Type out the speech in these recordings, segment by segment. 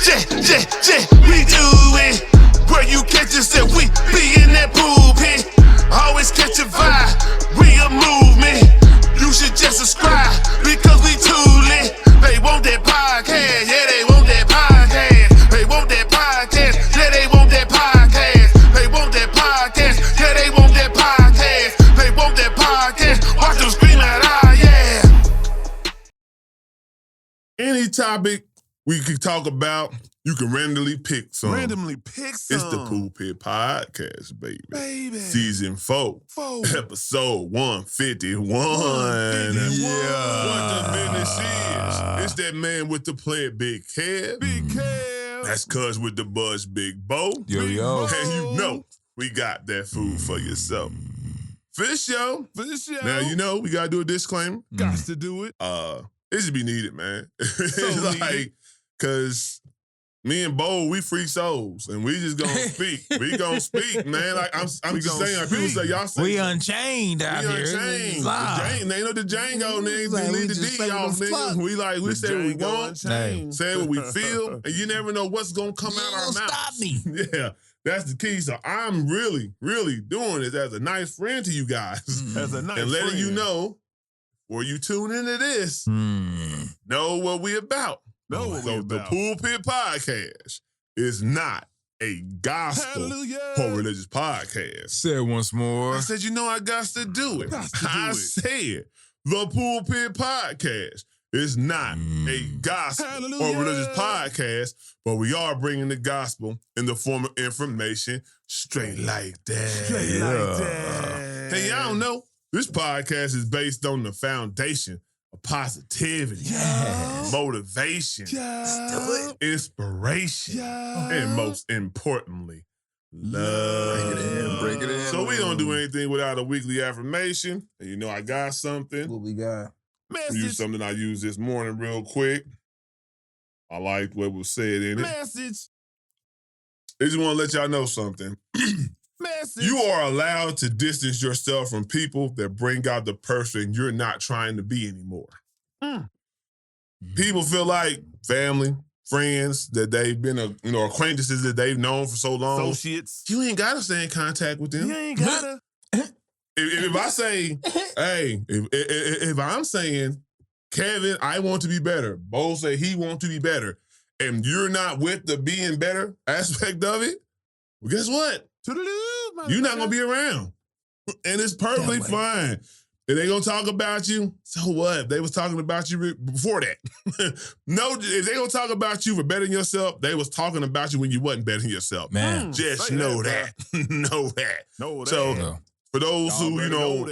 we do it. Where you catch us that we be in that pulpit. Always catch a vibe, we a movement. You should just subscribe because we too lit. They want that podcast, yeah, they want that podcast. They want that podcast, yeah, they want that podcast. They want that podcast, yeah, they want that podcast. They want that podcast, watch them scream out, ah, yeah. Any topic we could talk about, you can randomly pick some. It's the Pulpit Podcast, baby. Season 4. Episode 151. Yeah. What the business is. It's that man with the player, Big Kev. That's cuz with the buzz, Big Bo. Yo. And you know, we got that food for yourself. Fish Show. Now, you know, we got to do a disclaimer. Got to do it. It should be needed, man. It's like, because me and Bo, we free souls, and we just gonna speak. We gonna speak, man. Like I'm just saying, like people say, y'all say we unchained out here. Unchained. They know the Django, nigga. Like, They we leave the just D say off, what the nigga. fuck. We say what we want, say what we feel, and you never know what's gonna come out our mouths. Stop me. Yeah, that's the key. So I'm really, really doing this as a nice friend to you guys, As a nice and letting friend. you know, before you tune into this, know what we about. The Pulpit Podcast is not a gospel or religious podcast. Say it once more. I said, you know, I got to do it. I said, the Pulpit Podcast is not a gospel or religious podcast, but we are bringing the gospel in the form of information straight like that. Hey, y'all don't know, this podcast is based on the foundation of positivity, motivation, inspiration, and most importantly, love. Break it in. So we don't do anything without a weekly affirmation. And you know I got something. What we got? Use something I used this morning real quick. I liked what was said in it. I just want to let y'all know something. You are allowed to distance yourself from people that bring out the person you're not trying to be anymore. People feel like family, friends that they've been, acquaintances that they've known for so long. Associates. You ain't got to stay in contact with them. You ain't gotta. If I say, hey, if I'm saying, Kevin, I want to be better. Bo say he want to be better. And you're not with the being better aspect of it, well, guess what? You're not going to be around. And it's perfectly fine. If they going to talk about you, so what? They was talking about you before that. No, if they going to talk about you for bettering yourself, they was talking about you when you wasn't bettering yourself. Man. Just know that. Know that. So for those who,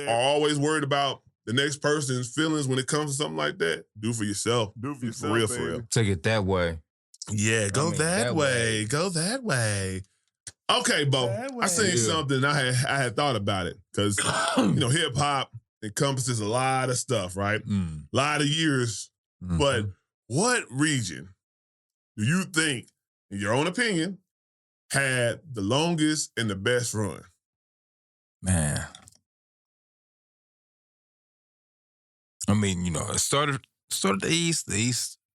are always worried about the next person's feelings when it comes to something like that, do for yourself. Do for yourself, For real, baby. for real. Take it that way. Yeah, go that way. Go that way. Okay, Bo. I seen something. I had thought about it because hip hop encompasses a lot of stuff, right? A lot of years. But what region do you think, in your own opinion, had the longest and the best run? Man. I mean, it started the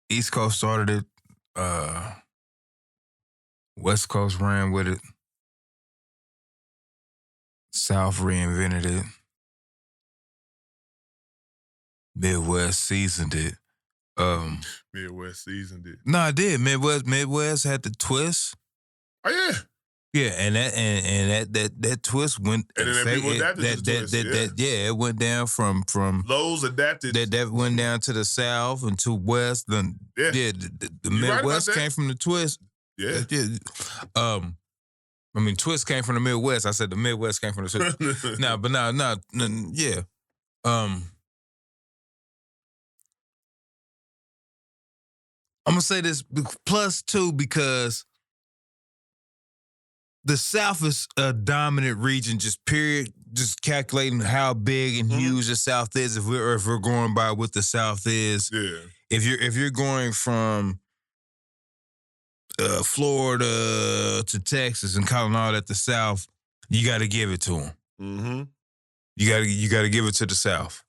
East Coast started it. West Coast ran with it. South reinvented it. Midwest seasoned it. Midwest seasoned it. No, I did. Midwest had the twist. Oh yeah. Yeah, and that twist went. And then people adapted to the twist, it went down from Lowe's adapted. That went down to the South and to West. Then the Midwest right came from the twist. Yeah. I mean, twist came from the Midwest. I said the Midwest came from the twist. Yeah. I'm gonna say this plus two because the South is a dominant region, just period. Just calculating how big and huge the South is. If we're going by what the South is, if you're going from Florida to Texas and calling all that the South, you got to give it to them. Mm-hmm. You got to give it to the South.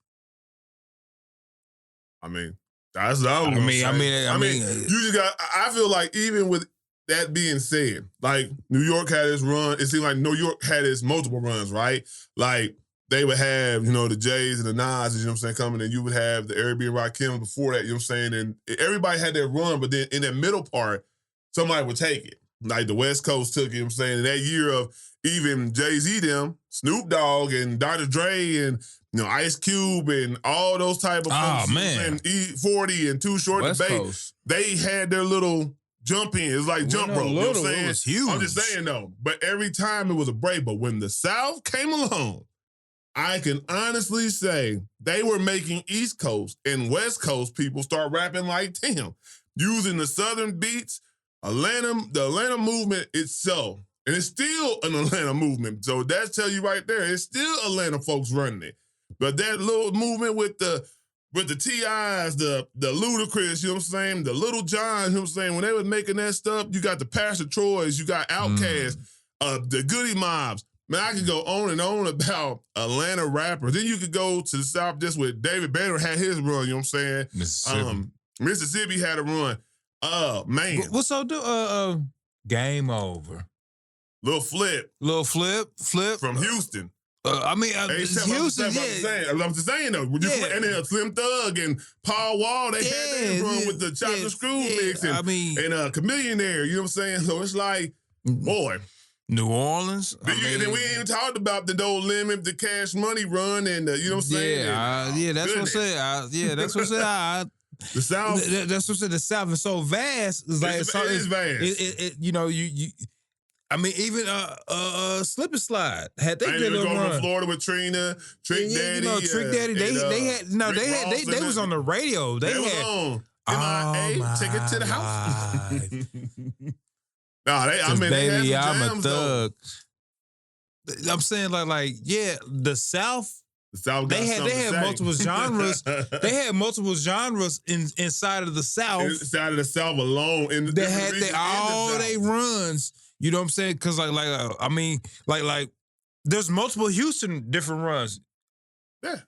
I mean, That's what I was gonna say. I mean, you just got. I feel like even with that being said, like New York had its run. It seemed like New York had its multiple runs, right? Like they would have, the Jays and the Nas, you know what I'm saying, coming, and you would have the Airbnb and Rakim before that, you know what I'm saying? And everybody had their run, but then in that middle part, somebody would take it. Like the West Coast took it, you know what I'm saying? In that year of even Jay-Z them, Snoop Dogg and Dr. Dre and Ice Cube and all those type of folks, man. and E40 and Too Short West Debate, Coast. They had their little jump in. It's like jump rope, you know what I'm saying? It was huge. I'm just saying though, but every time it was a break. But when the South came along, I can honestly say they were making East Coast and West Coast people start rapping like them, using the Southern beats. The Atlanta movement itself, and it's still an Atlanta movement. So that tell you right there, it's still Atlanta folks running it. But that little movement with the T.I.s, the Ludacris, you know what I'm saying, the Little Johns, you know what I'm saying, when they was making that stuff, you got the Pastor Troys, you got Outkast, the Goody Mobs. Man, I could go on and on about Atlanta rappers. Then you could go to the South just with David Banner had his run, you know what I'm saying? Mississippi had a run. Man. What's so Game Over. Lil Flip. Flip. From Houston. Houston, I'm just saying though. And then Slim Thug and Paul Wall, they had their run with the Chocolate Screw mix and Chameleonaire, you know what I'm saying? So it's like, boy. New Orleans. And then we ain't even talked about the No Limit, the Cash Money run, and you know what I'm saying? That's what I said. That's what I said. The South. That's what I said. The South is so vast. It's like it is vast. Even Slip and Slide had they good run run. From Florida with Trina, Trick Daddy. Trick Daddy. They was on the radio. They had on MIA. Take it to the house. Baby, I'm a thug. Though. I'm saying the South. The South they had multiple genres. They had multiple genres inside of the South. Inside of the South alone, they had all they runs. You know what I'm saying? Because there's multiple Houston different runs. Yeah.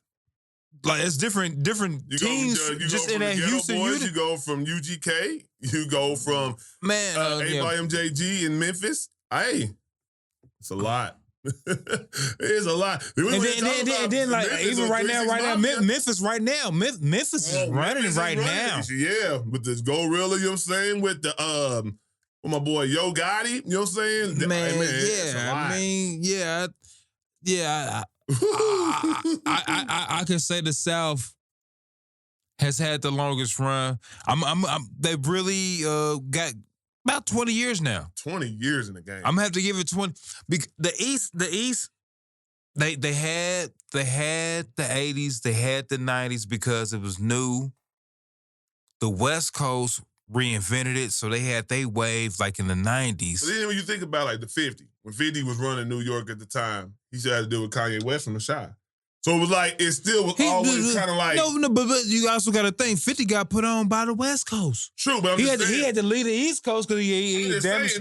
Like it's different teams just in that Houston unit. You go from UGK. You go from A-by-MJG in Memphis. Hey, it's a lot. It's a lot. And then even right now, Memphis right now. Memphis is running right now. Yeah, with this Gorilla, you know what I'm saying? With the with my boy Yo Gotti, you know what I'm saying? I can say the South has had the longest run. They've really got about 20 years now. 20 years in the game. I'm gonna have to give it 20. The East, they had the 80s, they had the 90s because it was new. The West Coast reinvented it, so they had they wave like in the 90s. But then when you think about the 50, when 50 was running New York at the time, he still had to deal with Kanye West from the Chi. So it was it still was always kind of like... No, but you also got to think, 50 got put on by the West Coast. True, but he had to lead the East Coast because he was damaged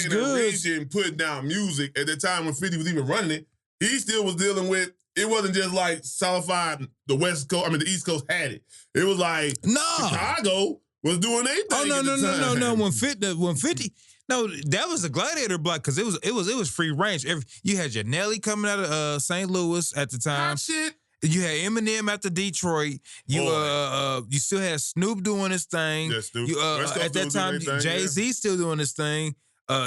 goods. Region putting down music, at the time when 50 was even running it, he still was dealing with... It wasn't just solidified the West Coast, the East Coast had it. It was Chicago was doing their thing No. When 50... No, that was the Gladiator block because it was free range. You had your Nelly coming out of St. Louis at the time. Hot shit. You had Eminem after Detroit. You still had Snoop doing his thing. Yeah, Snoop. At that time, Jay-Z still doing his thing.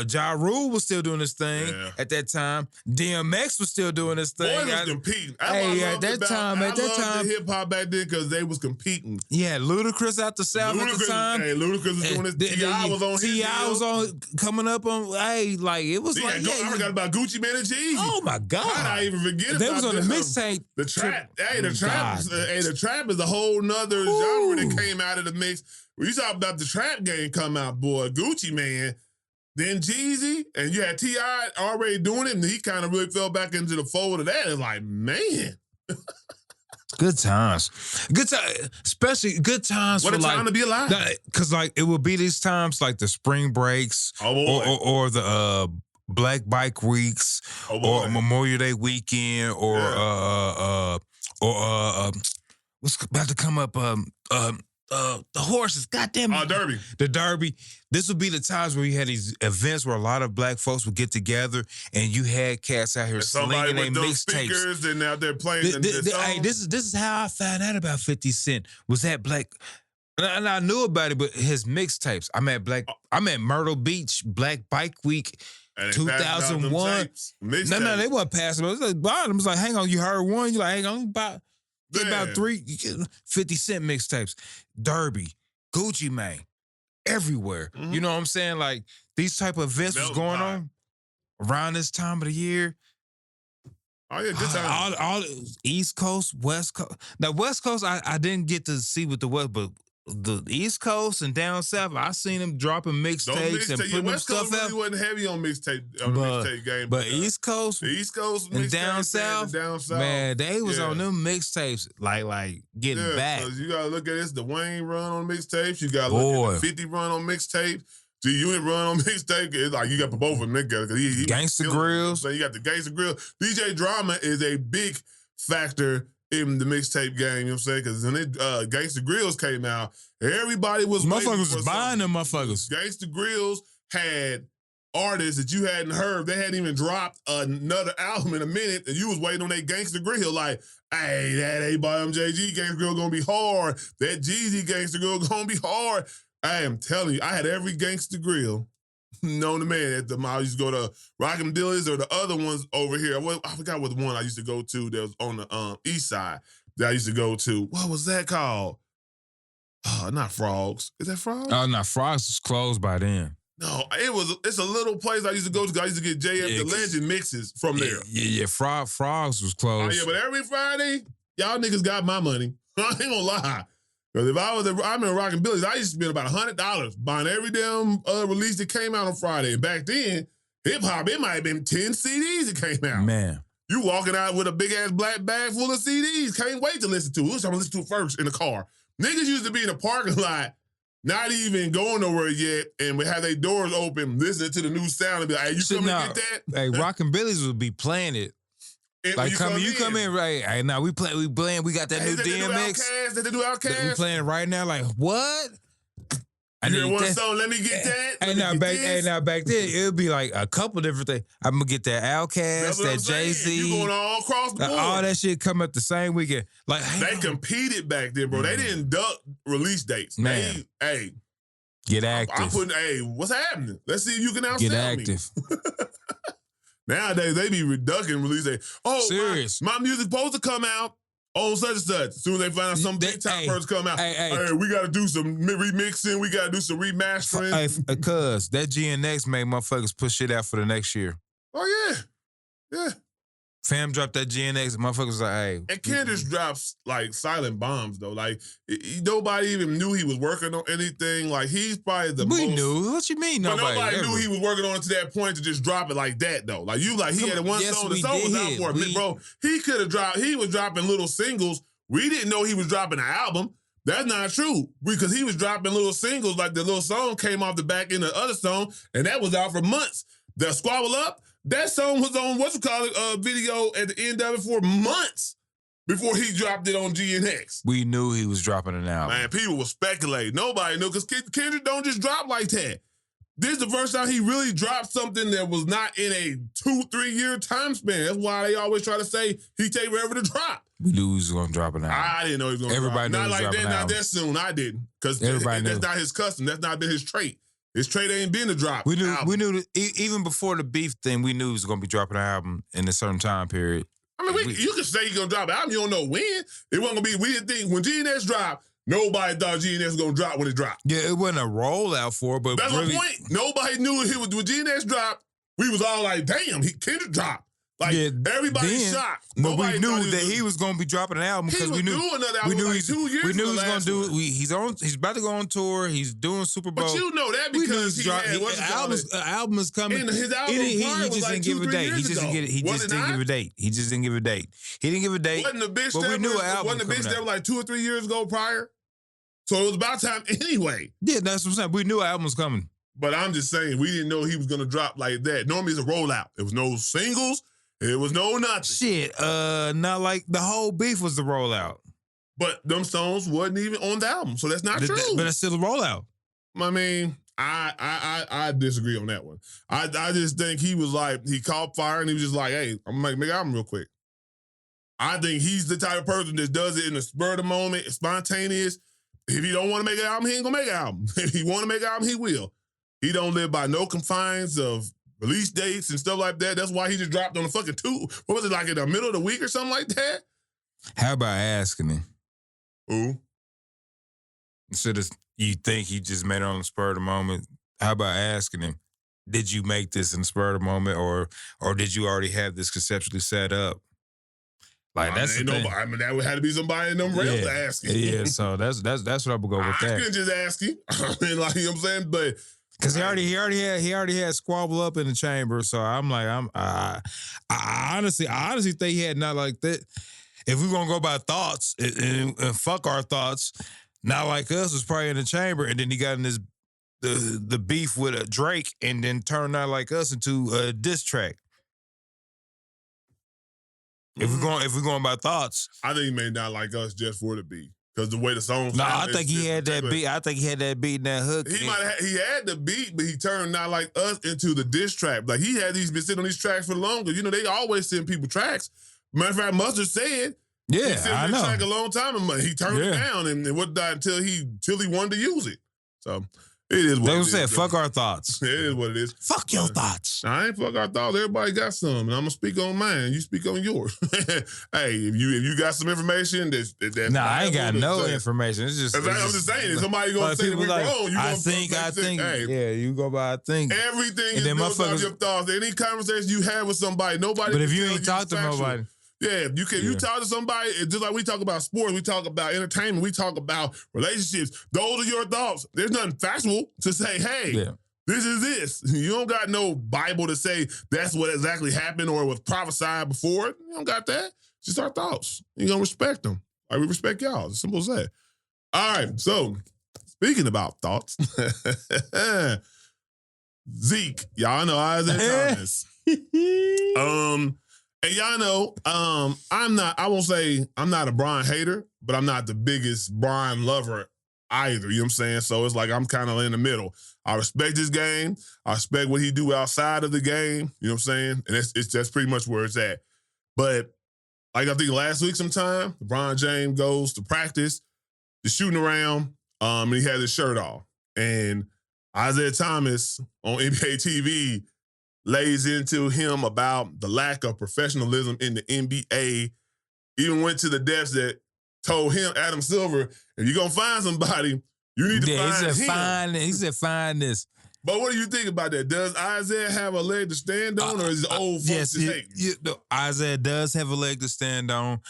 Ja Rule was still doing his thing at that time. DMX was still doing his thing. Boy, was competing. At that time, the hip hop back then because they was competing. Yeah, Ludacris out the South at the time. Hey, Ludacris was doing his. T.I. was on. T.I. was on coming up on. It was I forgot about Gucci Mane and Jeezy. Oh my God! I even forget about they was on the mixtape. The trap. The trap is a whole nother genre that came out of the mix. When you talk about the trap game come out, boy, Gucci Mane. Then Jeezy, and you had T.I. already doing it, and he kind of really fell back into the fold of that. It's like, man. Good times. Especially good times what for a time to be alive. Because it would be these times like the spring breaks or the Black Bike Weeks or Memorial Day weekend or what's about to come up? the horses. Goddamn it. Derby. The Derby. This would be the times where you had these events where a lot of black folks would get together and you had cats out here Somebody slinging their with those mixtapes. speakers and out there playing the Hey, this is how I found out about 50 Cent. Was that black? And I knew about it, but his mixtapes. I'm at Myrtle Beach Black Bike Week. And they passed out them 2001. tapes, No, mixtapes. they wasn't passing. It was like buying them. It's like, hang on, you heard one. You're like, hang on, get about Man. 3 you get 50 Cent mixtapes. Derby, Gucci Mane, everywhere. Mhm. You know what I'm saying? Like these type of events That was was going hot. on around this time of the year. Oh yeah, good time. All East Coast, West Coast. Now West Coast, I didn't get to see with the West, but the East Coast and down south, I seen them dropping Those mixtapes and mixtape, putting them West Coast stuff really out. wasn't heavy on mixtape game. But East Coast the East Coast and mixtape down south, down south, man, they was yeah. on them mixtapes like getting yeah, back. 'cause you gotta look at this. The Wayne run on mixtapes. You gotta Boy. look at the 50 run on mixtape. G Unit run on mixtape. It's like you got both of them together. He Gangsta killing it. Grills. So you got the Gangsta Grill. DJ Drama is a big factor in the mixtape game. You know what I'm saying? Because when Gangsta Grills came out, everybody was waiting Motherfuckers for was buying them motherfuckers. Gangsta Grills had artists that you hadn't heard. They hadn't even dropped another album in a minute, and you was waiting on that Gangsta Grill. Like, hey, that A-by-MJG Gangsta Grill gonna be hard. That Jeezy Gangsta Grill gonna be hard. I am telling you, I had every Gangsta Grill known to man at the mall. I used to go to Rockin' Dilly's or the other ones over here. I forgot what one I used to go to that was on the east side that I used to go to. What was that called? Oh, not Frogs. Is that Frogs? Oh no, Frogs was closed by then. No, it's a little place I used to go to. I used to get JF Yeah, the 'cause- Legend mixes from there. Yeah. Frogs was Oh, closed. yeah, but every Friday, y'all niggas got my money. I ain't gonna lie. Because if I'm in Rockin' Billy's, I used to spend about $100 buying every damn release that came out on Friday. And back then, hip hop, it might have been 10 CDs that came out. Man. You walking out with a big ass black bag full of CDs. Can't wait to listen to it. Which I'm gonna listen to it first in the car. Niggas used to be in the parking lot, not even going nowhere yet, and would have their doors open, listening to the new sound and be like, hey, you Shit, come nah. and get that? Hey, Rockin' Billy's would be playing it. And when Like you come in, right? Hey, now we playing, we got that Hey, new that the new DMX. Outkast? That the new Outkast? We playing it right now, like what? I You hear one that. song, let me get that. Hey let me now, get back, this. hey, now back then, it would be like a couple different things. I'm gonna get that Outkast, That's what I'm that saying. Jay-Z, You going all across the board. all that shit come up the same weekend. Like They competed back then, bro. They didn't duck release dates. Man. Hey, get I'm active, putting, hey, what's happening? Let's see if you can outsell get me. active. Nowadays, they be reducing release date. Oh, Serious. my music supposed to come out on such and such. As soon as they find out some big time Hey, person come out, hey. hey, we got to do some remixing. We got to do some remastering. Hey, cuz that GNX made motherfuckers push shit out for the next year. Oh, yeah. Yeah. Fam dropped that GNX, motherfuckers was like, hey. And Kendrick drops like silent bombs though. Like nobody even knew he was working on anything. Like he's probably the We most. knew. What you mean But nobody ever? knew he was working on it to that point to just drop it like that though. Like you, like he Come had on, one yes, song. The we song was out did. for a minute, bro. He could have dropped. He was dropping little singles. We didn't know he was dropping an album. That's not true because he was dropping little singles. Like the little song came off the back end of the other song, and that was out for months. The Squabble Up. That song was on video at the end of it for months before he dropped it on GNX. We knew he was dropping an album. Man, people were speculating. Nobody knew because Kendrick don't just drop like that. This is the first time he really dropped something that was not in a 2-3 year time span. That's why they always try to say he take forever to drop. We knew he was gonna drop an album. I didn't know he was going to drop. Everybody knew Not he was like dropping that, an not album. that soon. I didn't because Everybody that's knew. not his custom. That's not been his trait. His trait ain't been to drop. We knew. albums. We knew. Even before the beef thing, we knew he was gonna be dropping an album in a certain time period. I mean, you can say you're going to drop an album. You don't know when. It wasn't going to be, we didn't think, when GNX dropped, nobody thought GNX was going to drop when it dropped. Yeah, it wasn't a rollout for it, but That's really, my point. Nobody knew it was, when GNX dropped, we was all like, damn, Kendrick dropped. Like, Yeah, everybody then, shocked. but Nobody we knew thought that he was gonna be dropping an album because we knew. another We album knew like he's. 2 years We knew he ago was gonna last do one. it. He's about to go on tour. He's doing Super Bowl. But you know that We knew because he's he had, what's it called? album is coming. And his album he prior was just like didn't give a 2-3 date. He years just didn't ago. get it. He Was just it didn't not? give a date. He just didn't give a date. He didn't give a date. Wasn't the bitch But we that knew an was, album wasn't the bitch coming that out. was like 2 or 3 years ago prior? So it was about time anyway. Yeah, that's what I'm saying. We knew an album was coming. But I'm just saying, we didn't know he was going to drop like that. Normally it's a rollout. It was no singles. It was no nothing. Shit, not like the whole beef was the rollout. But them songs wasn't even on the album, so that's not true. But it's still a rollout. I mean, I disagree on that one. I just think he was like, he caught fire and he was just like, hey, I'm gonna make an album real quick. I think he's the type of person that does it in the spur of the moment, spontaneous. If he don't want to make an album, he ain't gonna make an album. If he want to make an album, he will. He don't live by no confines of release dates and stuff like that. That's why he just dropped on the fucking what was it, like in the middle of the week or something like that? How about asking him? Who? Instead of you think he just made it on the spur of the moment, how about asking him, did you make this in the spur of the moment or did you already have this conceptually set up? Like that's the thing. I mean, that would have to be somebody in them rails to ask him. Yeah, so that's what I would go with I that. couldn't just ask him. I mean, like, you know what I'm saying? But because he already had squabble up in the chamber. So I'm like, I honestly think he had not like that. If we're gonna go by thoughts and fuck our thoughts, Not Like Us was probably in the chamber, and then he got in this the beef with Drake, and then turned Not Like Us into a diss track. If we're going by thoughts, I think he made Not Like Us just for the beat. Because the way the song no, I think he had that beat. I think he had that beat in that hook. He had the beat, but he turned Not Like Us into the diss track. Like he had been sitting on these tracks for longer. You know, they always send people tracks. Matter of fact, Mustard said, yeah, he sent I the know. track a long time and he turned it down and it wouldn't die until he wanted to use it. So it is what They it would is. say, fuck our thoughts. It is what it is. Fuck your thoughts. I ain't fuck our thoughts. Everybody got some, and I'm gonna speak on mine. You speak on yours. Hey, if you got some information that's nah, I ain't got no say. information. It's just I'm just saying, if somebody gonna say that we're wrong, you I gonna think. hey, Yeah, you go by I think. everything is built off your thoughts. Any conversation you have with somebody, nobody. But if can you tell ain't talk to factual. nobody. Yeah, you can. You talk to somebody, just like we talk about sports, we talk about entertainment, we talk about relationships. Those are your thoughts. There's nothing factual to say, hey, this is this. You don't got no Bible to say that's what exactly happened or was prophesied before. You don't got that. It's just our thoughts. You're going to respect them. Like we respect y'all. It's simple as that. All right, so speaking about thoughts, Zeke, y'all know Isaiah Thomas. And y'all know, I won't say I'm not a Bron hater, but I'm not the biggest Bron lover either. You know what I'm saying? So it's like I'm kind of in the middle. I respect his game. I respect what he do outside of the game. You know what I'm saying? And that's pretty much where it's at. But like I think last week sometime, LeBron James goes to practice, just shooting around, and he has his shirt off. And Isaiah Thomas on NBA TV lays into him about the lack of professionalism in the NBA, even went to the depths that told him, Adam Silver, if you're going to find somebody, you need to find him. He said, find this. But what do you think about that? Does Isaiah have a leg to stand on, or is it old folks just hate? Isaiah does have a leg to stand on.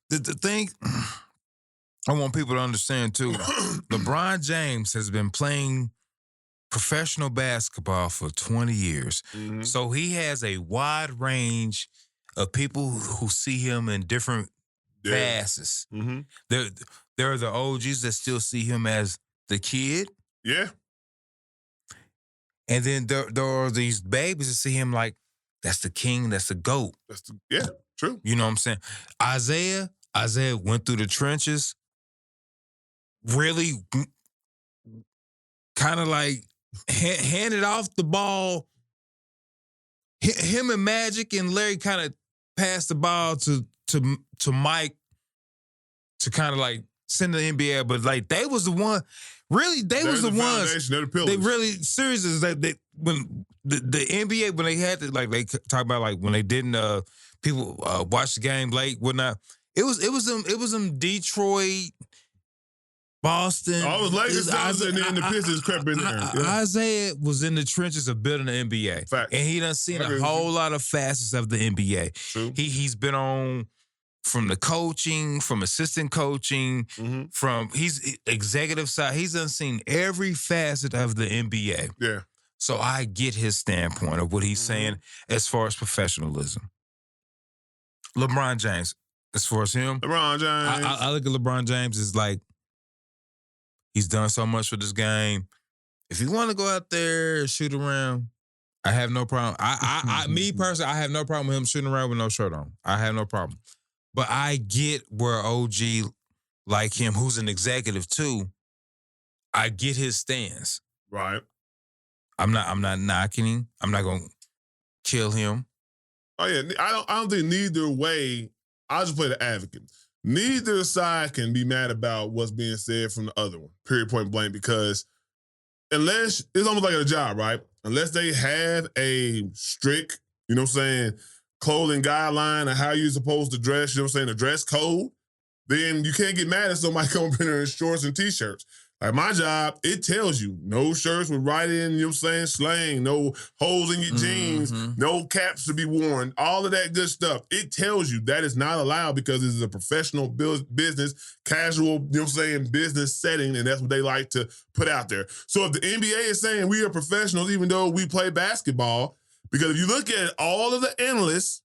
The thing I want people to understand, too, LeBron James has been playing professional basketball for 20 years. Mm-hmm. So he has a wide range of people who see him in different facets. Mm-hmm. There are the OGs that still see him as the kid. Yeah. And then there are these babies that see him like, that's the king, that's the GOAT. True. You know what I'm saying? Isaiah went through the trenches, really kind of like handed off the ball. Him and Magic and Larry kind of passed the ball to Mike to kind of like send the NBA, but like they was the one. Really, they was the ones. They really serious is that when the NBA when they had to like they talk about like when they didn't people watch the game late whatnot. It was them Detroit. Boston. All was Lakers and then the Pistons crept in there. Yeah. Isaiah was in the trenches of building the NBA. Fact. And he done seen a whole lot of facets of the NBA. True. He's been on from the coaching, from assistant coaching, from he's executive side. He's done seen every facet of the NBA. Yeah. So I get his standpoint of what he's saying as far as professionalism. LeBron James, as far as him. LeBron James. I look at LeBron James as like, he's done so much for this game. If you want to go out there and shoot around, I have no problem. Me personally, I have no problem with him shooting around with no shirt on. I have no problem. But I get where OG like him, who's an executive too, I get his stance. Right. I'm not knocking him. I'm not gonna kill him. Oh yeah, I don't think neither way. I'll just play the advocate. Neither side can be mad about what's being said from the other one. Period. Point blank. Because unless it's almost like a job, right? Unless they have a strict, you know what I'm saying, clothing guideline of how you're supposed to dress, you know what I'm saying, a dress code, then you can't get mad at somebody coming in there in shorts and t-shirts. Like my job, it tells you no shirts with writing, you know what I'm saying, slang, no holes in your jeans, no caps to be worn, all of that good stuff. It tells you that is not allowed because this is a professional business, casual, you know what I'm saying, business setting, and that's what they like to put out there. So if the NBA is saying we are professionals, even though we play basketball, because if you look at all of the analysts,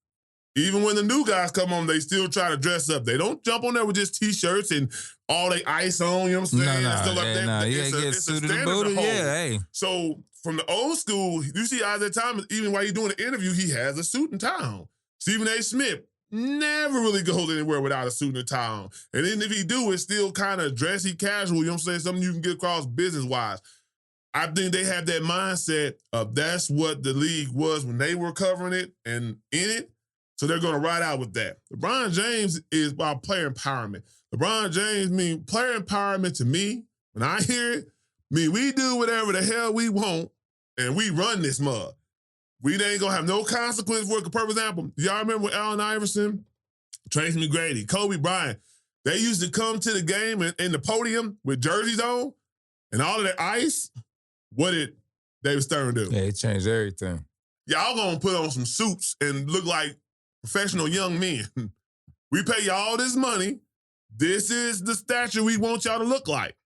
even when the new guys come on, they still try to dress up. They don't jump on there with just t-shirts and all they ice on, you know what I'm saying? It's a standard to hold. Hey. So from the old school, you see Isaiah Thomas, even while he's doing the interview, he has a suit and tie on. Stephen A. Smith never really goes anywhere without a suit and tie on. And then if he do, it's still kind of dressy, casual, you know what I'm saying? Something you can get across business-wise. I think they have that mindset of that's what the league was when they were covering it and in it. So they're going to ride out with that. LeBron James is about player empowerment. LeBron James player empowerment to me, when I hear it, we do whatever the hell we want and we run this mug. We ain't going to have no consequence for it. For example, y'all remember when Allen Iverson, Tracy McGrady, Kobe Bryant, they used to come to the game and in the podium with jerseys on and all of that ice. What did David Stern do? Yeah, it changed everything. Y'all going to put on some suits and look like professional young men. We pay you all this money. This is the stature we want y'all to look like.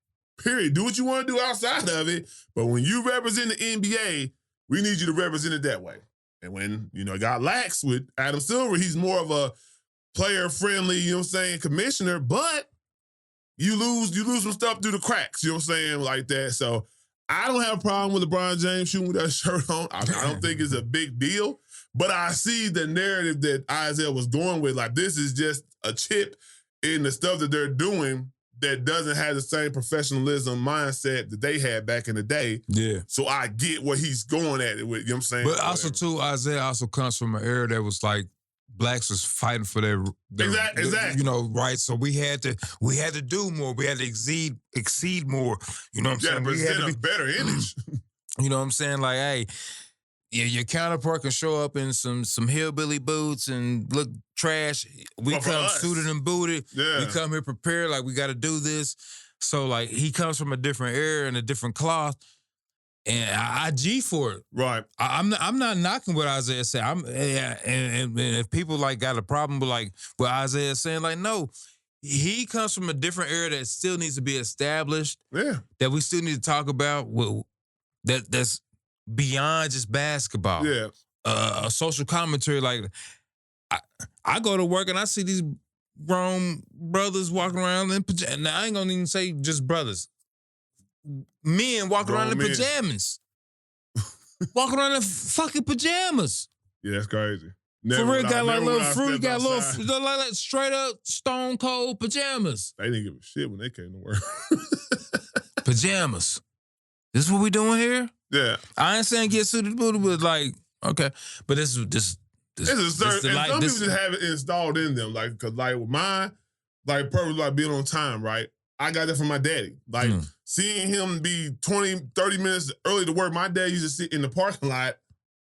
Period. Do what you want to do outside of it. But when you represent the NBA, we need you to represent it that way. And when, it got lax with Adam Silver, he's more of a player-friendly, you know what I'm saying, commissioner, but you lose some stuff through the cracks, you know what I'm saying, like that. So I don't have a problem with LeBron James shooting with that shirt on. I don't think it's a big deal. But I see the narrative that Isaiah was going with, like this is just a chip in the stuff that they're doing that doesn't have the same professionalism mindset that they had back in the day. Yeah. So I get what he's going at it with, you know what I'm saying? But also, too, Isaiah also comes from an era that was like, blacks was fighting for their exactly. Right. So we had to do more. We had to exceed more. You know what I'm saying? We had to be better image. You know what I'm saying? Like, hey, your counterpart can show up in some hillbilly boots and look trash. We come suited and booted. Yeah. We come here prepared. Like we got to do this. So like he comes from a different era and a different cloth. And I G for it. Right. I'm not knocking what Isaiah said. And if people like got a problem with like what Isaiah saying, like, no, he comes from a different era that still needs to be established. Yeah. That we still need to talk about. That's beyond just basketball. Yeah. A social commentary. Like I go to work and I see these grown brothers walking around in pajamas. Now I ain't gonna even say just brothers. Men walking around in pajamas. Walking around in fucking pajamas. Yeah, that's crazy. For real, got like little fruit, got little like straight up stone cold pajamas. They didn't give a shit when they came to work. Pajamas. This is what we doing here? Yeah. I ain't saying get suited, but like, okay. But this is certain, some people just have it installed in them. Like, cause like with mine, like perfect like being on time, right? I got that from my daddy. Like seeing him be 20, 30 minutes early to work, my dad used to sit in the parking lot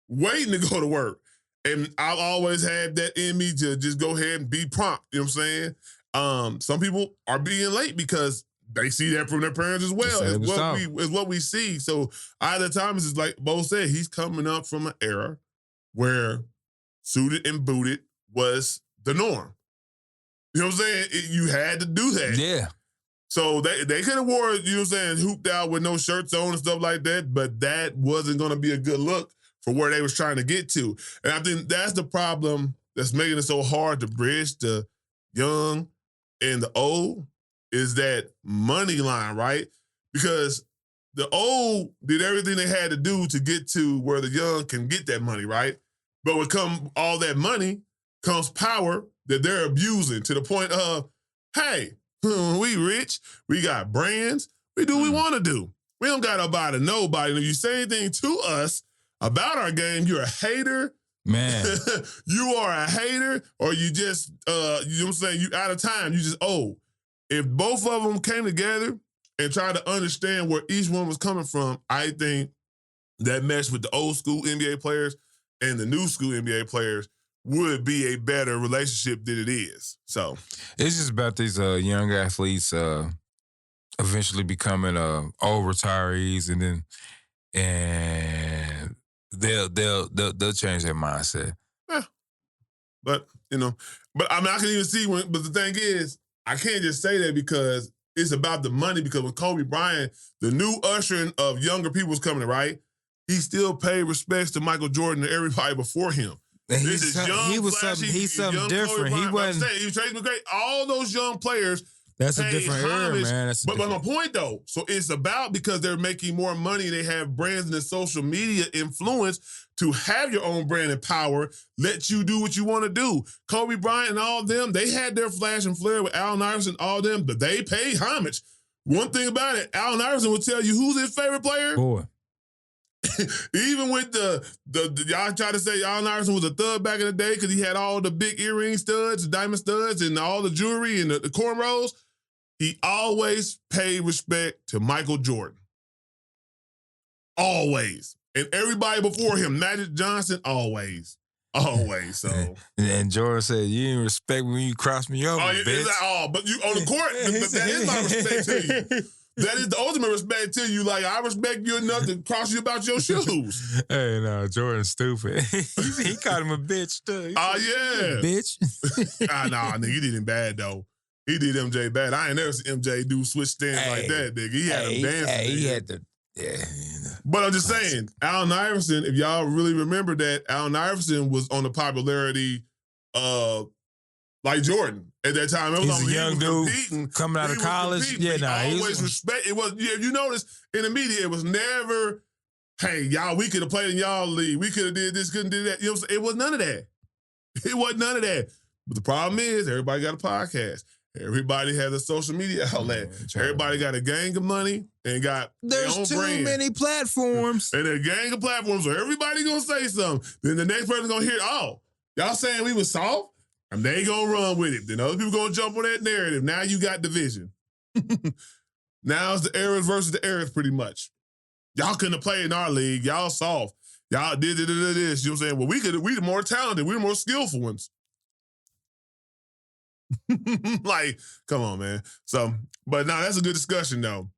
waiting to go to work. And I've always had that in me to just go ahead and be prompt. You know what I'm saying? Some people are being late because they see that from their parents as well. It's what we see. So either Thomas is like Bo said, he's coming up from an era where suited and booted was the norm. You know what I'm saying? You had to do that. Yeah. So they could have wore, you know what I'm saying, hooped out with no shirts on and stuff like that, but that wasn't going to be a good look for where they was trying to get to. And I think that's the problem that's making it so hard to bridge the young and the old is that money line, right? Because the old did everything they had to do to get to where the young can get that money, right? But with all that money comes power that they're abusing to the point of, hey, We rich. We got brands. We do what we want to do. We don't got to bother nobody. And if you say anything to us about our game, you're a hater. Man. You are a hater, or you just, you know what I'm saying? You out of time. You just, if both of them came together and tried to understand where each one was coming from, I think that mesh with the old school NBA players and the new school NBA players would be a better relationship than it is. So it's just about these young athletes eventually becoming old retirees, and they'll change their mindset. Yeah. But I mean, I can even see but the thing is, I can't just say that because it's about the money, because when Kobe Bryant, the new ushering of younger people was coming, right? He still paid respects to Michael Jordan and everybody before him. He's something different. He wasn't. He was Tracy McGrady. All those young players. That's a different era, man. But my point though, so it's about, because they're making more money, they have brands and the social media influence to have your own brand and power, let you do what you want to do. Kobe Bryant and all of them, they had their flash and flare with Allen Iverson, all of them, but they paid homage. One thing about it, Allen Iverson will tell you who's his favorite player. Boy. Even with the y'all try to say Allen Iverson was a thug back in the day because he had all the big earring studs, diamond studs, and all the jewelry and the cornrows, he always paid respect to Michael Jordan. Always. And everybody before him, Magic Johnson, always. Always. So. And Jordan said, "You didn't respect me when you crossed me over, bitch." But you on the court, but that is my respect to you. That is the ultimate respect to you. Like, I respect you enough to cross you about your shoes. Hey, no, Jordan's stupid. He called him a bitch, too. Oh, yeah. Bitch. Nah, nigga, he did him bad, though. He did MJ bad. I ain't never seen MJ do switch stands like that, nigga. He had him dancing. He had the... Yeah. But I'm just saying, Allen Iverson, if y'all really remember that, Allen Iverson was on the popularity like Jordan at that time. He's a young dude coming out of college. Yeah, he always respect. It was, if you notice in the media, it was never, hey, y'all, we could have played in y'all league. We could have did this, couldn't do that. You know what I'm saying? It was none of that. It wasn't none of that. But the problem is, everybody got a podcast. Everybody has a social media outlet. Everybody got a gang of money and got their own too brand. Many platforms. And a gang of platforms, so everybody gonna say something. Then the next person gonna hear, y'all saying we was soft? And they gonna run with it. Then other people gonna jump on that narrative. Now you got division. Now it's the errors versus the errors, pretty much. Y'all couldn't have played in our league. Y'all soft. Y'all did this. You know what I'm saying? Well, we the more talented. We the more skillful ones. Like, come on, man. So, but no, that's a good discussion, though.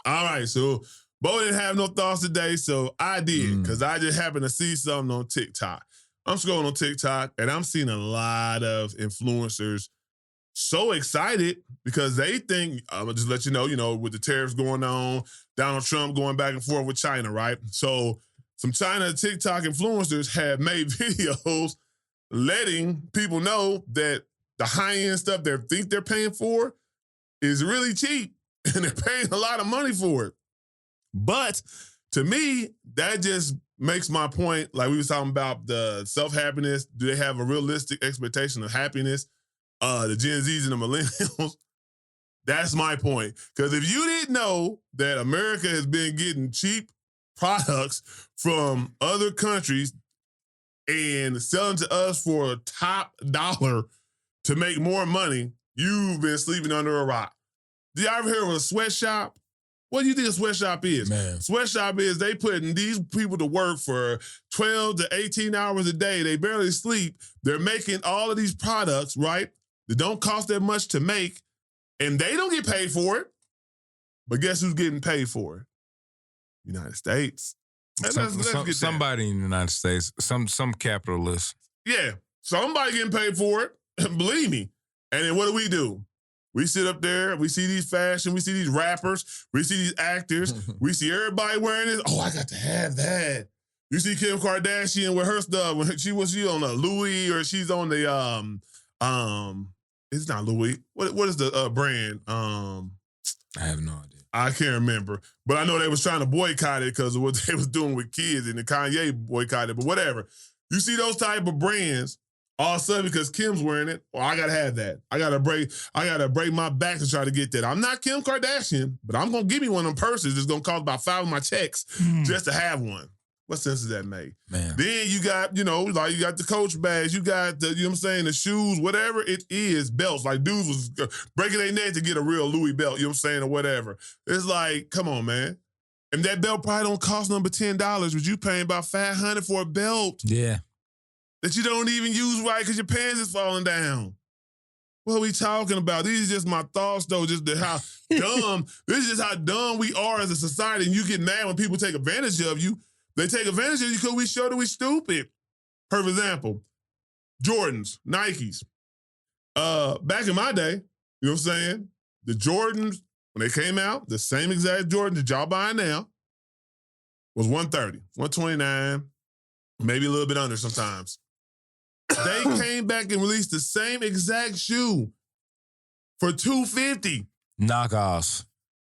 All right, so Bo didn't have no thoughts today, so I did, because I just happened to see something on TikTok. I'm scrolling on TikTok, and I'm seeing a lot of influencers so excited because they think, I'm going to just let you know, with the tariffs going on, Donald Trump going back and forth with China, right? So some China TikTok influencers have made videos letting people know that the high-end stuff they think they're paying for is really cheap, and they're paying a lot of money for it. But to me, that just makes my point, like we was talking about the self-happiness. Do they have a realistic expectation of happiness? The Gen Zs and the millennials. That's my point. Because if you didn't know that America has been getting cheap products from other countries and selling to us for top dollar to make more money, you've been sleeping under a rock. Did y'all ever hear of a sweatshop? What do you think a sweatshop is? Man. Sweatshop is they putting these people to work for 12 to 18 hours a day. They barely sleep. They're making all of these products, right? That don't cost that much to make, and they don't get paid for it. But guess who's getting paid for it? United States. Somebody in the United States, some capitalist. Yeah, somebody getting paid for it. Believe me. And then what do? We sit up there, we see these fashion, we see these rappers, we see these actors, we see everybody wearing this. Oh, I got to have that. You see Kim Kardashian with her stuff when she on a Louis, or she's on the it's not Louis. What is the brand? I have no idea. I can't remember, but I know they was trying to boycott it because of what they was doing with kids, and the Kanye boycotted. But whatever, you see those type of brands All of a sudden, because Kim's wearing it, well, I gotta have that. I gotta break my back to try to get that. I'm not Kim Kardashian, but I'm gonna give me one of them purses that's gonna cost about 5 of my checks just to have one. What sense does that make? Man. Then you got, like you got the Coach bags, you got the, you know what I'm saying, the shoes, whatever it is, belts. Like dudes was breaking their neck to get a real Louis belt, you know what I'm saying, or whatever. It's like, come on, man. And that belt probably don't cost number $10, but you paying about $500 for a belt. Yeah. That you don't even use right because your pants is falling down. What are we talking about? These are just my thoughts, though, just how dumb, this is just how dumb we are as a society, and you get mad when people take advantage of you. They take advantage of you because we show that we stupid. For example, Jordans, Nikes. Back in my day, you know what I'm saying? The Jordans, when they came out, the same exact Jordans that y'all buying now was $130, $129, maybe a little bit under sometimes. They came back and released the same exact shoe for $250. Knockoffs.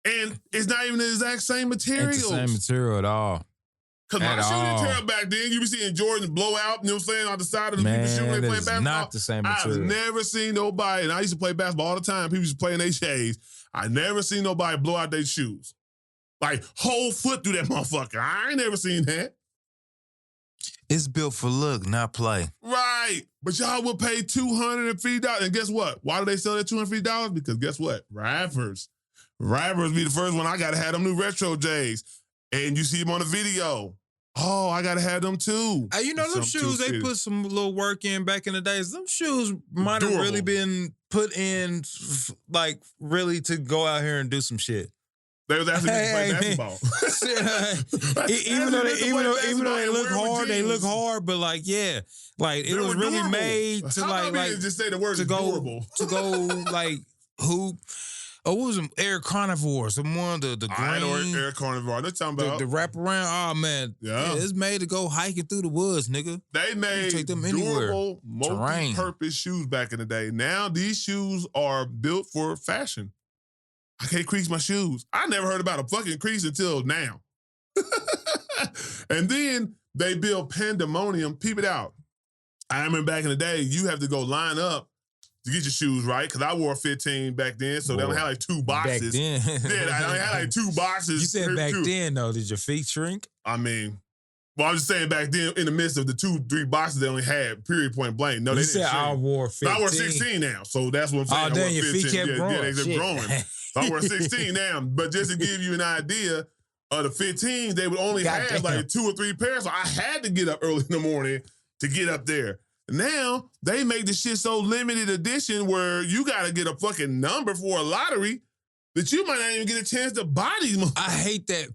And it's not even the exact same material. Ain't the same material at all. Because my shoe didn't tear up back then. You be seeing Jordan blow out, you know what I'm saying, on the side of the people's shoe when they play basketball. Not the same material. I've never seen nobody, and I used to play basketball all the time. People used to play in their shades. I never seen nobody blow out their shoes. Like, whole foot through that motherfucker. I ain't never seen that. It's built for look, not play. Right. But y'all will pay $250. And guess what? Why do they sell that $250? Because guess what? Rappers. Rappers be the first one. I got to have them new retro J's. And you see them on the video. Oh, I got to have them too. You know, them shoes, they put some little work in back in the days. Them shoes might have really been put in, like, really to go out here and do some shit. They was actually play basketball. even though they look hard, but like, yeah, like it was really durable. made to How like just say the word to go durable. to go like who. Oh, what was them? Air Carnivore. Some one the green. I know Air Carnivore. They're talking about the wraparound. Oh man, yeah, it's made to go hiking through the woods, nigga. They made take them durable, multi-purpose shoes back in the day. Now these shoes are built for fashion. I can't crease my shoes. I never heard about a fucking crease until now. And then they build pandemonium. Peep it out. I remember back in the day, you have to go line up to get your shoes right, because I wore 15 back then, so they only had like 2 boxes. Back then. Yeah, I only had like 2 boxes. You said back then, though, did your feet shrink? I mean, well, I'm just saying back then, in the midst of the 2-3 boxes they only had, period, point blank. No, they didn't. You said I wore 15. I wore 16 now, so that's what I'm saying. Oh, damn, your feet kept growing. Yeah, they kept growing. So I wear 16 now, but just to give you an idea, of the 15, they would only have like 2 or 3 pairs, so I had to get up early in the morning to get up there. Now, they make the shit so limited edition where you got to get a fucking number for a lottery that you might not even get a chance to buy these. I hate that.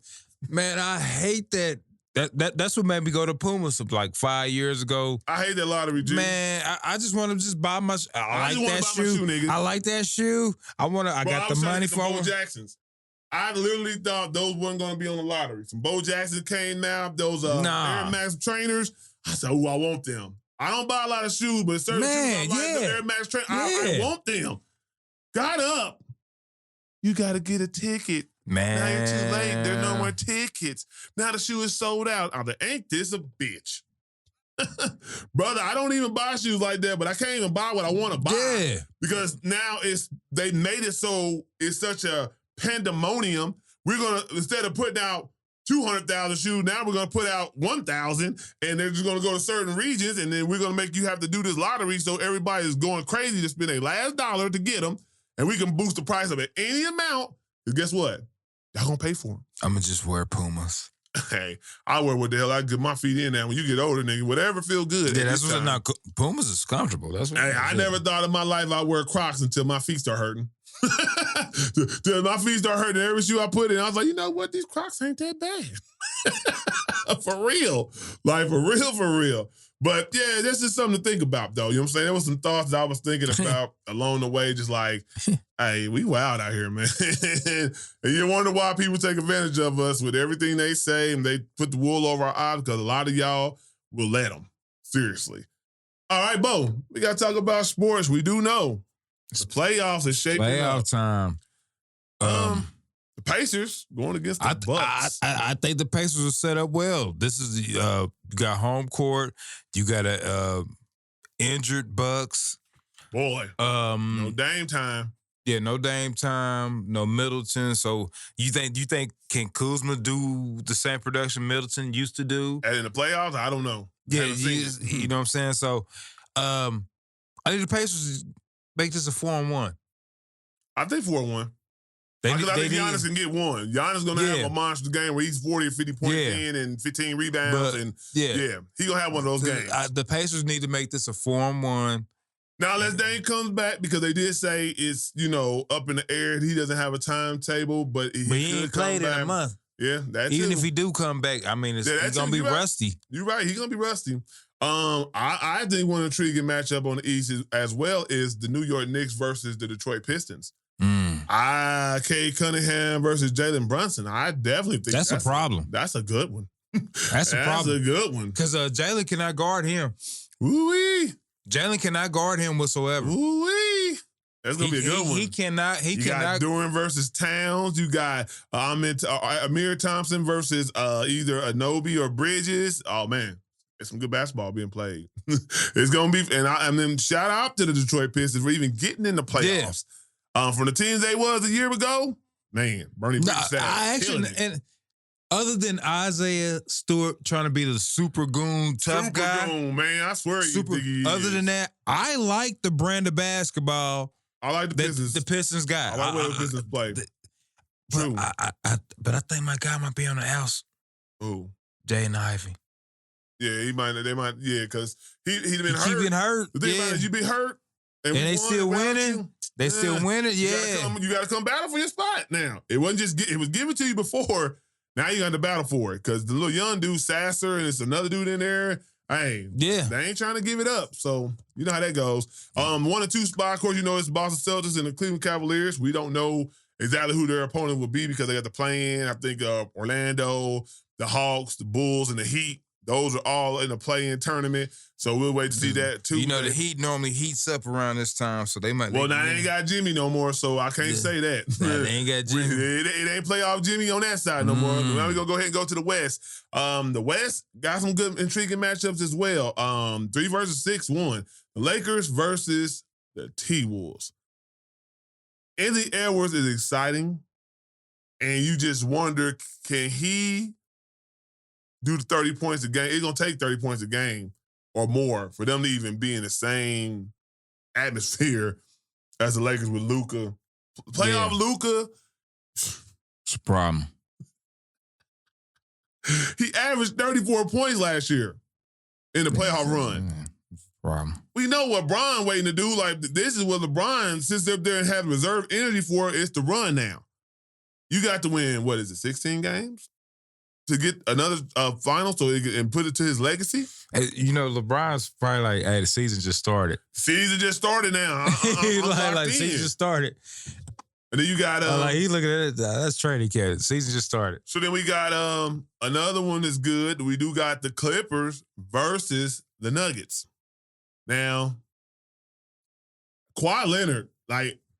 Man, I hate that. That's what made me go to Pumas like 5 years ago. I hate that lottery, G. Man, I just want to just buy my. I like that shoe. Nigga. I like that shoe. I got the money for Bo Jacksons. I literally thought those weren't going to be on the lottery. Some Bo Jacksons came out. Those Air Max trainers. I said, "Oh, I want them." I don't buy a lot of shoes, but certain shoes I like. The Air Max trainers, I want them. Got up. You got to get a ticket. Man. Now you're too late. There are no more tickets. Now the shoe is sold out. I'm like, ain't this a bitch? Brother, I don't even buy shoes like that, but I can't even buy what I want to buy. Yeah. Because now they made it so it's such a pandemonium. We're going to, instead of putting out 200,000 shoes, now we're going to put out 1,000, and they're just going to go to certain regions, and then we're going to make you have to do this lottery so everybody is going crazy to spend their last dollar to get them, and we can boost the price up at any amount. Because guess what? Y'all gonna pay for them. I'm gonna just wear Pumas. Hey, I wear what the hell I get my feet in now. When you get older, nigga, whatever feel good. Yeah, that's what's not. Pumas is comfortable. That's what. Hey, I never thought in my life I'd wear Crocs until my feet start hurting. Till my feet start hurting. Every shoe I put in, I was like, you know what? These Crocs ain't that bad. For real. Like, for real. But yeah, this is something to think about, though. You know what I'm saying? There was some thoughts that I was thinking about along the way, just like, hey, we wild out here, man. And you wonder why people take advantage of us with everything they say, and they put the wool over our eyes, because a lot of y'all will let them. Seriously. All right, Bo, we got to talk about sports. We do know the playoffs is shaping up. Playoff time. The Pacers going against the Bucks. I think the Pacers are set up well. This is you got home court. You got injured Bucks. Boy, no Dame time. Yeah, no Dame time, no Middleton. So you think can Kuzma do the same production Middleton used to do? And in the playoffs, I don't know. Yeah, you know what I'm saying? So I need the Pacers to make this a 4-1. I think 4-1. I think Giannis can get one. Giannis going to have a monster game where he's 40 or 50 points in and 15 rebounds. He going to have one of those games. The Pacers need to make this a 4-1. Now, unless Dame comes back, because they did say it's, up in the air. He doesn't have a timetable, but he ain't played in a month. Yeah, that's Even if he do come back, I mean, he's going to be rusty. You're right. He's going to be rusty. I think one intriguing matchup on the East as well is the New York Knicks versus the Detroit Pistons. Cade Cunningham versus Jalen Brunson. I definitely think that's a problem. That's a good one. That's a problem. That's a good one. Because Jalen cannot guard him. Woo-wee. Jalen cannot guard him whatsoever. Woo-wee. That's going to be a good one. He cannot. You got Duran versus Towns. You got Amir Thompson versus either Anobi or Bridges. Oh, man. It's some good basketball being played. It's going to be, and then shout out to the Detroit Pistons for even getting in the playoffs. From the teams they was a year ago, man, Bernie Bridges. And other than Isaiah Stewart trying to be the super goon tough guy. Super goon, man. I swear Other than that, I like the brand of basketball. I like the Pistons. The Pistons guy. I like the Pistons play. True. But I think my guy might be on the outs. Who? Jaden Ivey. Yeah, they might, because he'd been hurt. He been hurt. The thing about it is you be hurt. And they still winning. They still winning. Yeah. You got to come battle for your spot now. It wasn't just, it was given to you before. Now you got to battle for it. Because the little young dude, Sasser, and it's another dude in there. Hey, they ain't trying to give it up. So, you know how that goes. 1 or 2 spot, of course, it's the Boston Celtics and the Cleveland Cavaliers. We don't know exactly who their opponent will be because they got the play-in. I think Orlando, the Hawks, the Bulls, and the Heat. Those are all in the play-in tournament. So we'll wait to see that, too. The Heat normally heats up around this time, so they might... Well, now they ain't got Jimmy no more, so I can't say that. Nah, they ain't got Jimmy. It ain't playoff Jimmy on that side no more. Now we're going to go ahead and go to the West. The West got some good, intriguing matchups as well. 3 versus 6 won. The Lakers versus the T-Wolves. Anthony Edwards is exciting, and you just wonder, can he do the 30 points a game? It's going to take 30 points a game or more for them to even be in the same atmosphere as the Lakers with Luka. Playoff Luka. It's a problem. He averaged 34 points last year in the playoff run. Problem. We know what Bron waiting to do. Like, this is what LeBron sits up there and has reserve energy for. It's the run now. You got to win, 16 games? To get another final and put it to his legacy? LeBron's probably like, hey, the season just started. Season just started now. The season just started. And then you got... he looking at it, that's training camp. Season just started. So then we got another one that's good. We do got the Clippers versus the Nuggets. Now, Kawhi Leonard,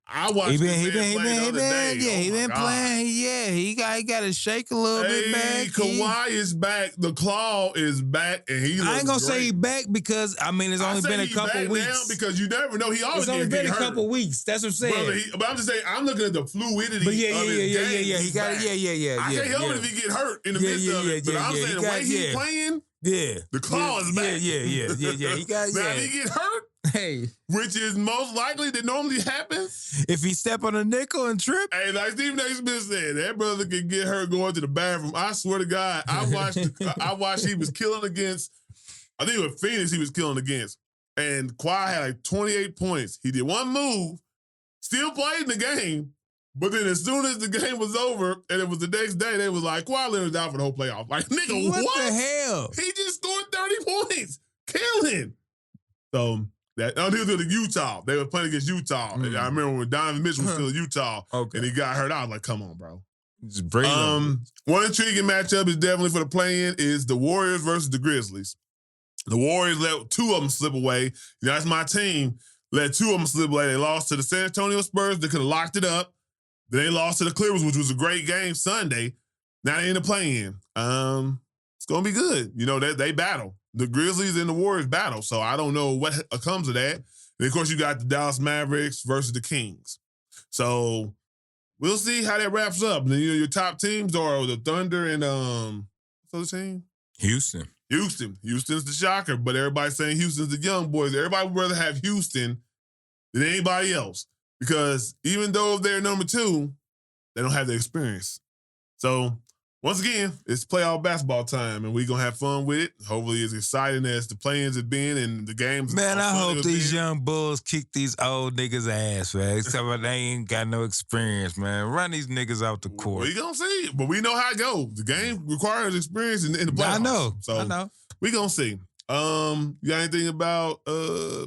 I watched he been playing. Yeah, he got to shake a little bit back. Kawhi is back. The claw is back, and he. I ain't gonna say he back because it's only been a couple weeks. Now because you never know. He always only been a couple weeks. That's what I'm saying. Brother, but I'm just saying. I'm looking at the fluidity. But of his game. He got it. I can't help it if he get hurt in the midst of it. But I'm saying the way he's playing. Yeah, the claw is back. Yeah. He got. Now if he get hurt. Hey, which is most likely that normally happens if he step on a nickel and trip. Hey, like Stephen A. Smith said, that brother can get hurt going to the bathroom. I swear to God, I watched he was killing against. I think it was Phoenix he was killing against, and Kawhi had 28 points. He did one move, still played the game, but then as soon as the game was over and it was the next day, they was like, Kawhi Leonard's out for the whole playoff. Like, nigga, what the hell? He just scored 30 points, killing. So. He was with Utah. They were playing against Utah. And I remember when Donovan Mitchell was still in Utah and he got hurt. I was like, come on, bro. Just bring one intriguing matchup is definitely for the play-in is the Warriors versus the Grizzlies. The Warriors let 2 of them slip away. That's my team. Let 2 of them slip away. They lost to the San Antonio Spurs. They could have locked it up. Then they lost to the Clippers, which was a great game Sunday. Now they in the play-in. It's going to be good. They battle. the Grizzlies and the Warriors battle. So I don't know what comes of that. And of course, you got the Dallas Mavericks versus the Kings. So we'll see how that wraps up. Then, your top teams are the Thunder and what's the other team? Houston. Houston's the shocker, but everybody's saying Houston's the young boys. Everybody would rather have Houston than anybody else because even though they're number 2, they don't have the experience. So once again, it's playoff basketball time, and we're going to have fun with it. Hopefully, it's exciting as the play-ins have been and the games. Man, I hope these young bulls kick these old niggas' ass, man. Except for they ain't got no experience, man. Run these niggas out the court. We going to see. But we know how it goes. The game requires experience in the playoffs. I know. So I know. We going to see. You got anything about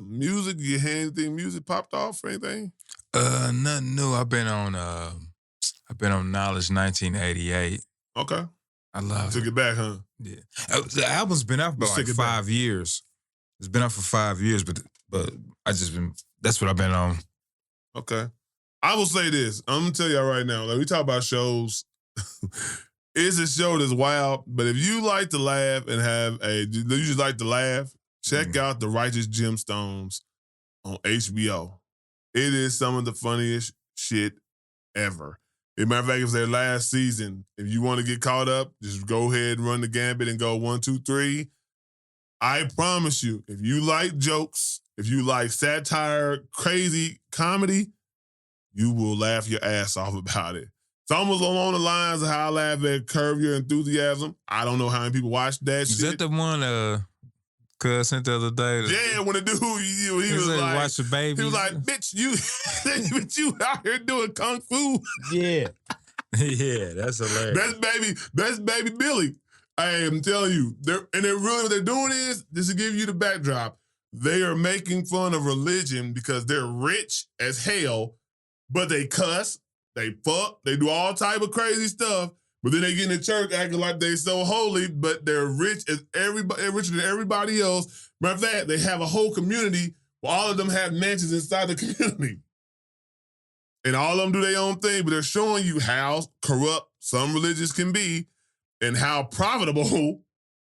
music? You had anything music popped off or anything? Nothing new. I've been on Knowledge 1988. Okay. I love Took it back, huh? Yeah. The album's been out for like 5 years. It's been out for 5 years, but that's what I've been on. Okay. I will say this. I'm going to tell y'all right now. Like, we talk about shows. It's a show that's wild, but if you like to laugh and you just like to laugh, check out The Righteous Gemstones on HBO. It is some of the funniest shit ever. As a matter of fact, it was their last season. If you want to get caught up, just go ahead and run the gambit and go 1, 2, 3. I promise you, if you like jokes, if you like satire, crazy comedy, you will laugh your ass off about it. It's almost along the lines of how I laugh at Curb Your Enthusiasm. I don't know how many people watch that shit. Is that the one Cuz sent the other day? Yeah, when the dude, he was like, watch the baby. He was like, bitch, you out here doing kung fu. Yeah. Yeah, that's hilarious. That's baby Billy. I am telling you. They're really what they're doing is, just to give you the backdrop, they are making fun of religion because they're rich as hell, but they cuss, they fuck, they do all type of crazy stuff. But then they get in the church acting like they so holy, but they're rich as everybody, richer than everybody else. Matter of fact, they have a whole community where all of them have mansions inside the community. And all of them do their own thing, but they're showing you how corrupt some religions can be and how profitable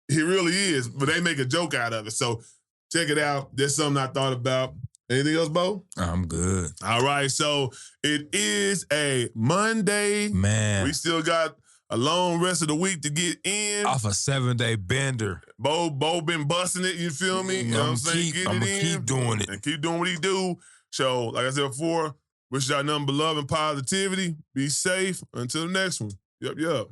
it really is. But they make a joke out of it. So check it out. There's something I thought about. Anything else, Bo? I'm good. All right. So it is a Monday. Man. We still got a long rest of the week to get in. Off a 7-day bender. Bo been busting it, you feel me? You know what I'm saying? I'm going to keep doing it. And keep doing what he do. So, like I said before, wish y'all nothing but love and positivity. Be safe. Until the next one. Yup.